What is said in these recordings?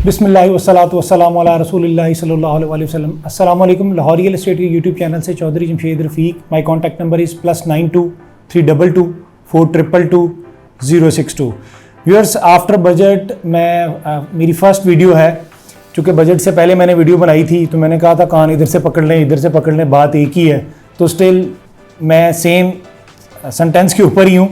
बिस्मिल्लाहि वस्सलातु वस्सलामु अला रसूलिल्लाहि सल्लल्लाहु अलैहि वसल्लम। अस्सलाम वालेकुम। लाहौर रियल एस्टेट के यूट्यूब चैनल से Chaudhry Jamshed Rafiq. My contact number is +92 322 422 062। Viewers, after budget मेरी फर्स्ट वीडियो है। चूँकि बजट से पहले मैंने वीडियो बनाई थी तो मैंने कहा था कान इधर से पकड़ लें इधर से पकड़ लें, बात एक ही है। तो स्टिल मैं सेम सेंटेंस के ऊपर ही हूँ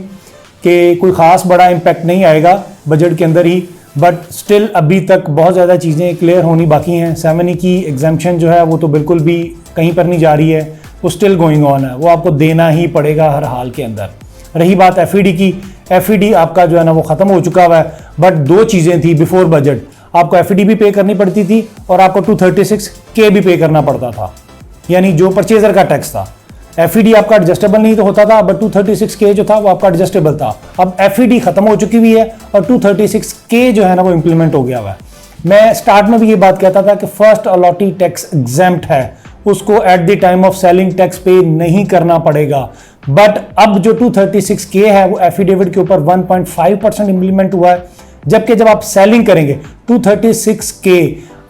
कि कोई ख़ास बड़ा इम्पैक्ट नहीं आएगा बजट के अंदर ही, बट स्टिल अभी तक बहुत ज़्यादा चीज़ें क्लियर होनी बाकी हैं। 7E की एग्जाम्पशन जो है वो तो बिल्कुल भी कहीं पर नहीं जा रही है, वो स्टिल गोइंग ऑन है, वो आपको देना ही पड़ेगा हर हाल के अंदर। रही बात FED की, FED आपका जो है ना वो ख़त्म हो चुका हुआ है, बट दो चीज़ें थी बिफोर बजट। आपको FED भी पे करनी पड़ती थी और आपको 236K भी पे करना पड़ता था, यानी जो परचेजर का टैक्स था। FED आपका एडजस्टेबल नहीं तो होता था, बट 236K जो था वो आपका एडजस्टेबल था। अब FED खत्म हो चुकी हुई है और 236K जो है ना वो इंप्लीमेंट हो गया हुआ है। मैं स्टार्ट में भी ये बात कहता था कि फर्स्ट अलॉटी टैक्स एग्जेम्प्ट है, उसको at the time of selling tax पे नहीं करना पड़ेगा। बट अब जो 236K है वो एफिडेविट के ऊपर 1.5% इंप्लीमेंट हुआ है, जबकि जब आप सेलिंग करेंगे 236K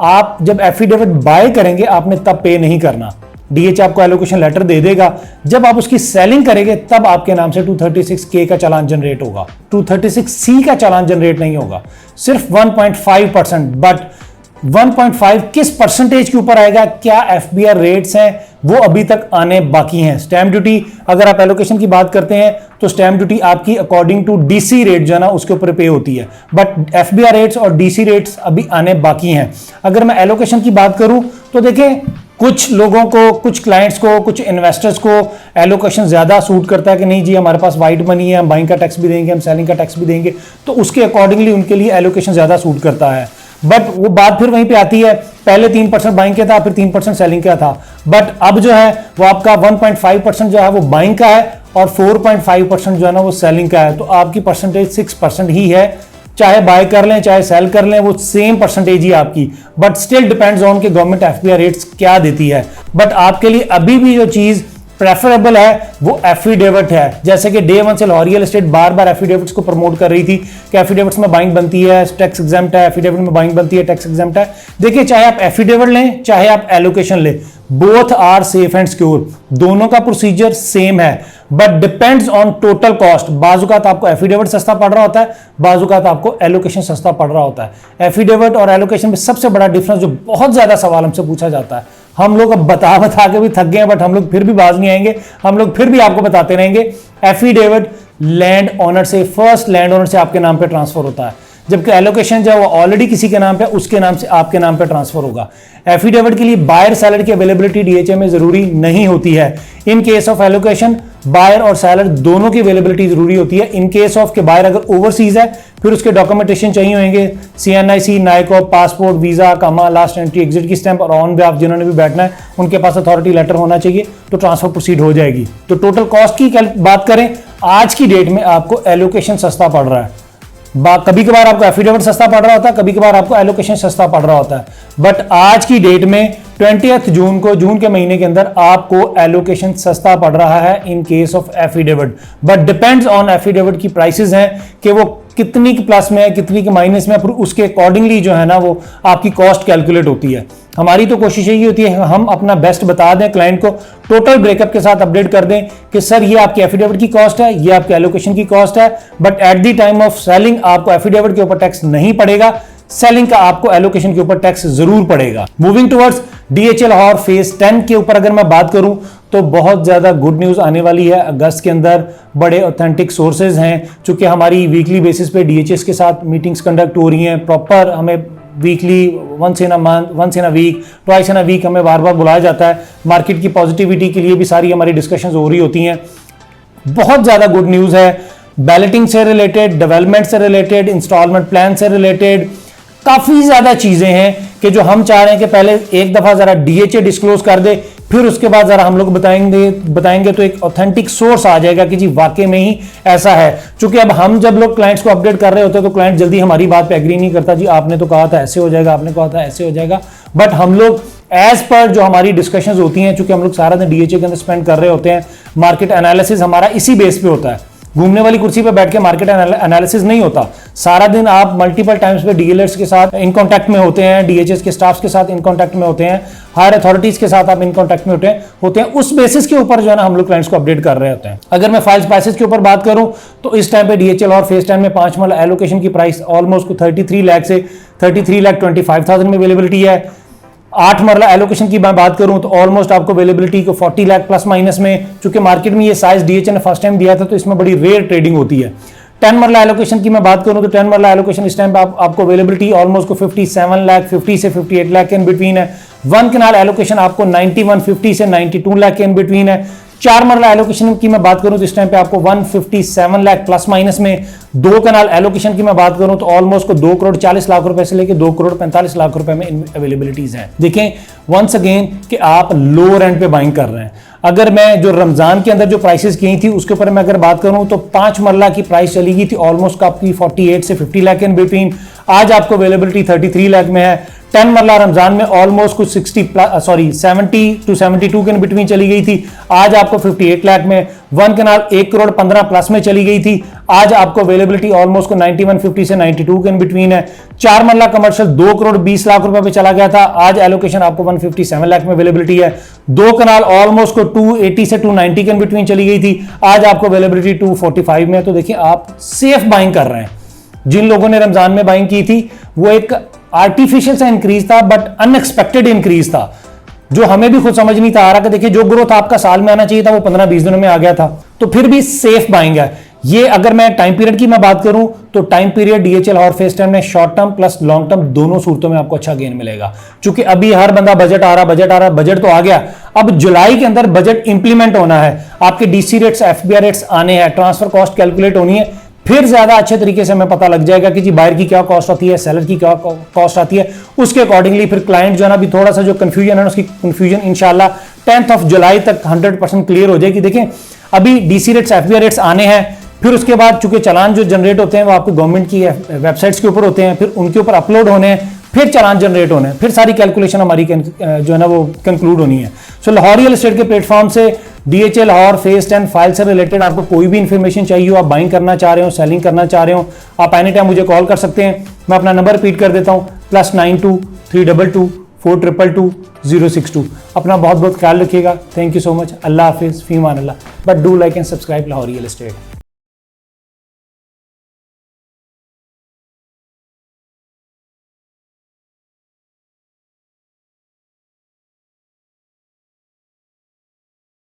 आप जब एफिडेविट बाय करेंगे आपने तब पे नहीं करना। DH आपको एलोकेशन लेटर दे देगा, जब आप उसकी सेलिंग करेंगे तब आपके नाम से 236K का चालान जनरेट होगा, 236C का चालान जनरेट नहीं होगा, सिर्फ 1.5%। बट 1.5 किस परसेंटेज के ऊपर आएगा, क्या FBR रेट्स हैं वो अभी तक आने बाकी हैं। स्टैम्प ड्यूटी अगर आप एलोकेशन की बात करते हैं तो स्टैम्प ड्यूटी आपकी अकॉर्डिंग टू DC रेट जो है ना उसके ऊपर पे होती है, बट FBR रेट्स और DC रेट्स अभी आने बाकी हैं। अगर मैं एलोकेशन की बात करूं तो देखिए, कुछ लोगों को, कुछ क्लाइंट्स को, कुछ इन्वेस्टर्स को एलोकेशन ज़्यादा सूट करता है कि नहीं जी हमारे पास वाइट मनी है, हम बाइंग का टैक्स भी देंगे, हम सेलिंग का टैक्स भी देंगे, तो उसके अकॉर्डिंगली उनके लिए एलोकेशन ज़्यादा सूट करता है। बट वो बात फिर वहीं पे आती है, पहले 3% बाइंग का था, फिर 3% सेलिंग का था, बट अब जो है वो आपका 1.5% जो है वो बाइंग का है और 4.5% जो है ना वो सेलिंग का है। तो आपकी परसेंटेज 6% ही है, चाहे बाय कर लें चाहे सेल कर लें वो सेम परसेंटेज ही आपकी, बट स्टिल डिपेंड्स ऑन कि गवर्नमेंट FBR रेट्स क्या देती है। बट आपके लिए अभी भी जो चीज़ प्रेफरेबल है वो एफिडेविट है। जैसे कि डे 1 से लाहौर रियल एस्टेट बार बार एफिडेविट्स को प्रमोट कर रही थी कि एफिडेविट्स में बाइंग बनती है, टैक्स एग्जेम्प्ट है, एफिडेविट में बाइंग बनती है, टैक्स एग्जेम्प्ट है। देखिए, चाहे आप एफिडेविट लें चाहे आप एलोकेशन लें, both are safe and secure, दोनों का प्रोसीजर सेम है, but depends on total cost. बाजुकात आपको एफिडेविट सस्ता पड़ रहा होता है, बाजुकात आपको एलोकेशन सस्ता पड़ रहा होता है। एफिडेविट और एलोकेशन में सबसे बड़ा डिफरेंस जो बहुत ज्यादा सवाल हमसे पूछा जाता है, हम लोग अब बता के भी थक गए हैं, बट हम लोग फिर भी बाज नहीं आएंगे, हम लोग फिर भी आपको बताते रहेंगे। एफिडेविट लैंड ओनर से, फर्स्ट लैंड ओनर से आपके नाम पे ट्रांसफर होता है, जबकि एलोकेशन जो है वो ऑलरेडी किसी के नाम पे, उसके नाम से आपके नाम पे ट्रांसफर होगा। एफिडेविट के लिए बायर सेलर की अवेलेबिलिटी DHA में जरूरी नहीं होती है। In case of allocation buyer और सेलर दोनों की अवेलेबिलिटी जरूरी होती है। इन केस ऑफ के बायर अगर ओवरसीज है फिर उसके डॉक्यूमेंटेशन चाहिए होंगे, CNIC, नाइको, पासपोर्ट, वीजा, कामा, लास्ट एंट्री, एग्जिट की स्टैंप और ऑन बेहाफ जिन्होंने भी बैठना है उनके पास अथॉरिटी लेटर होना चाहिए, तो ट्रांसफर प्रोसीड हो जाएगी। तो टोटल कॉस्ट की बात करें, आज की डेट में आपको एलोकेशन सस्ता पड़ रहा है। कभी कभार आपको एफिडेविट सस्ता पड़ रहा होता है, कभी कभार आपको एलोकेशन सस्ता पड़ रहा होता है, बट आज की डेट में 20 जून को, जून के महीने के अंदर आपको एलोकेशन सस्ता पड़ रहा है in case of affidavit. But depends on affidavit की प्राइसेस हैं कि वो कितनी के प्लस में है, कितनी के माइनस में है, उसके अकॉर्डिंगली जो है ना वो आपकी कॉस्ट कैलकुलेट होती है। हमारी तो कोशिश यही होती है हम अपना बेस्ट बता दें क्लाइंट को, टोटल ब्रेकअप के साथ अपडेट कर दें कि सर ये आपकी एफिडेविट की कॉस्ट है, ये आपके एलोकेशन की कॉस्ट है, but at the time of selling आपको एफिडेविट के ऊपर टैक्स नहीं पड़ेगा, सेलिंग का आपको एलोकेशन के ऊपर टैक्स जरूर पड़ेगा। Moving towards DHA Lahore phase 10 के ऊपर अगर मैं बात करूं तो बहुत ज्यादा गुड न्यूज आने वाली है अगस्त के अंदर। बड़े ऑथेंटिक सोर्सेज हैं, चूंकि हमारी वीकली बेसिस पे DHS के साथ मीटिंग्स कंडक्ट हो रही हैं, प्रॉपर हमें weekly, once in a month, once in a week, twice in a week हमें बार बार बुलाया जाता है। मार्केट की पॉजिटिविटी के लिए भी सारी हमारी डिस्कशंस हो रही होती हैं। बहुत ज्यादा गुड न्यूज है बैलेटिंग से रिलेटेड, डेवलपमेंट से रिलेटेड, इंस्टॉलमेंट प्लान से रिलेटेड, काफी ज्यादा चीजें हैं कि जो हम चाह रहे हैं कि पहले एक दफा जरा DHA डिस्क्लोज कर दे, फिर उसके बाद जरा हम लोग बताएंगे तो एक ऑथेंटिक सोर्स आ जाएगा कि जी वाकई में ही ऐसा है। क्योंकि अब हम जब लोग क्लाइंट्स को अपडेट कर रहे होते हैं तो क्लाइंट जल्दी हमारी बात पे एग्री नहीं करता, जी आपने तो कहा था ऐसे हो जाएगा, आपने कहा था ऐसे हो जाएगा। बट हम लोग एज पर जो हमारी डिस्कशंस होती हैं, चूंकि हम लोग सारा दिन DHA के अंदर स्पेंड कर रहे होते हैं, मार्केट एनालिसिस हमारा इसी बेस पे होता है, घूमने वाली कुर्सी पे बैठ के मार्केट एनालिसिस नहीं होता। सारा दिन आप मल्टीपल टाइम्स पे डीलर्स के साथ इन कांटेक्ट में होते हैं, डीएचएस के स्टाफ के साथ इन कांटेक्ट में होते हैं, हायर अथॉरिटीज के साथ आप इन कांटेक्ट में होते हैं। उस बेसिस के ऊपर जो है ना हम लोग क्लाइंट्स को अपडेट कर रहे होते हैं। अगर मैं फाइल्स प्राइसेस के ऊपर बात करूं तो इस टाइम पे डीएचएल और फेज 10 में 5 मरला एलोकेशन की प्राइस ऑलमोस्ट 33 लाख से 33,25,000 में अवेलेबिलिटी है। 8 मरला एलोकेशन की मैं बात करूं तो ऑलमोस्ट आपको अवेलेबिलिटी को 40 लाख प्लस माइनस में, चूंकि मार्केट में ये साइज डीएचएल ने फर्स्ट टाइम दिया था तो इसमें बड़ी रेयर ट्रेडिंग होती है। 10 मरला एलोकेशन की मैं बात करूं तो 10 मरला एलोकेशन इस टाइम पे आपको अवेलेबिलिटी ऑलमोस्ट को 57 लाख 50 से 58 लाख के इन बिटवीन है। 1 कनाल एलोकेशन आपको 9150 से 92 लाख के इन बिटवीन है। 4 मरला एलोकेशन की मैं बात करूं तो इस टाइम पे आपको 157 लाख प्लस माइनस में। 2 कनाल एलोकेशन की मैं बात करूं तो ऑलमोस्ट को 2 करोड़ 40 लाख रुपए से लेकर 2 करोड़ 45 लाख रुपए में अवेलेबिलिटीज हैं। देखें वंस अगेन कि आप लोअर एंड पे बाइंग कर रहे हैं। अगर मैं जो रमजान के अंदर जो प्राइसेस की थी उसके ऊपर मैं अगर बात करूं तो 5 मरला की प्राइस चली गई थी ऑलमोस्ट आपकी 48 से 50 लाख इन बिटवीन। आज आपको अवेलेबिलिटी 33 लाख में है। 10 मरला रमजान में ऑलमोस्ट कुछ 70 टू 72 के बिटवीन चली गई थी, आज आपको 58 लाख में। 1 कनाल 1 करोड़ 15 प्लस में चली गई थी, आज आपको अवेलेबिलिटी ऑलमोस्ट को 9150 से 92 के बिटवीन है। 4 मरला कमर्शियल 2 करोड़ 20 लाख रुपए पे चला गया था, आज एलोकेशन आपको 157 लाख में अवेलेबिलिटी है। 2 कनाल ऑलमोस्ट को 280 से 290 के बिटवीन चली गई थी, आज आपको अवेलेबिलिटी 245 में है। तो देखिए आप सेफ बाइंग कर रहे हैं। जिन लोगों ने रमजान में बाइंग की थी वो एक आर्टिफिशियल सा इंक्रीज था बट अनएक्सपेक्टेड इंक्रीज था, जो हमें भी खुद समझ नहीं था आ रहा कि देखिए जो ग्रोथ आपका साल में आना चाहिए था वो 15-20 दिनों में आ गया था, तो फिर भी सेफ बाइंग है ये। अगर मैं टाइम पीरियड की मैं बात करूं तो टाइम पीरियड डीएचएल और फेज 10 में short term plus long term दोनों सूरतों में आपको अच्छा गेन मिलेगा। क्योंकि अभी हर बंदा बजट आ रहा, बजट तो आ गया, अब जुलाई के अंदर बजट इंप्लीमेंट होना है, आपके डीसी रेट्स एफबीआई रेट्स आने हैं, ट्रांसफर कॉस्ट कैलकुलेट होनी है, फिर ज्यादा अच्छे तरीके से हमें पता लग जाएगा कि जी बायर की क्या कॉस्ट आती है, सेलर की क्या कॉस्ट आती है। उसके अकॉर्डिंगली फिर क्लाइंट जो है ना अभी थोड़ा सा जो कंफ्यूजन है उसकी कंफ्यूजन इंशाल्लाह 10 जुलाई तक 100% क्लियर हो जाएगी। देखें अभी डीसी रेट्स एफबीआई रेट्स आने हैं, फिर उसके बाद चूंकि चालान जो जनरेट होते हैं वो आपको गवर्नमेंट की वेबसाइट्स के ऊपर होते हैं, फिर उनके ऊपर अपलोड होने हैं, फिर चालान जनरेट होने हैं, फिर सारी कैलकुलेशन हमारी जो है ना वो कंक्लूड होनी है। सो लाहौर रियल एस्टेट के प्लेटफॉर्म से डीएचएल और फेज 10 फाइल से रिलेटेड आपको कोई भी इंफॉर्मेशन चाहिए हो, आप बाइंग करना चाह रहे हो, सेलिंग करना चाह रहे हो, आप एनी टाइम मुझे कॉल कर सकते हैं। मैं अपना नंबर रिपीट कर देता हूँ +92 322 422 062। अपना बहुत बहुत ख्याल रखिएगा। Thank you so much. अल्लाह हाफिज़, फीमान अल्लाह। But do like and subscribe Lahore real estate.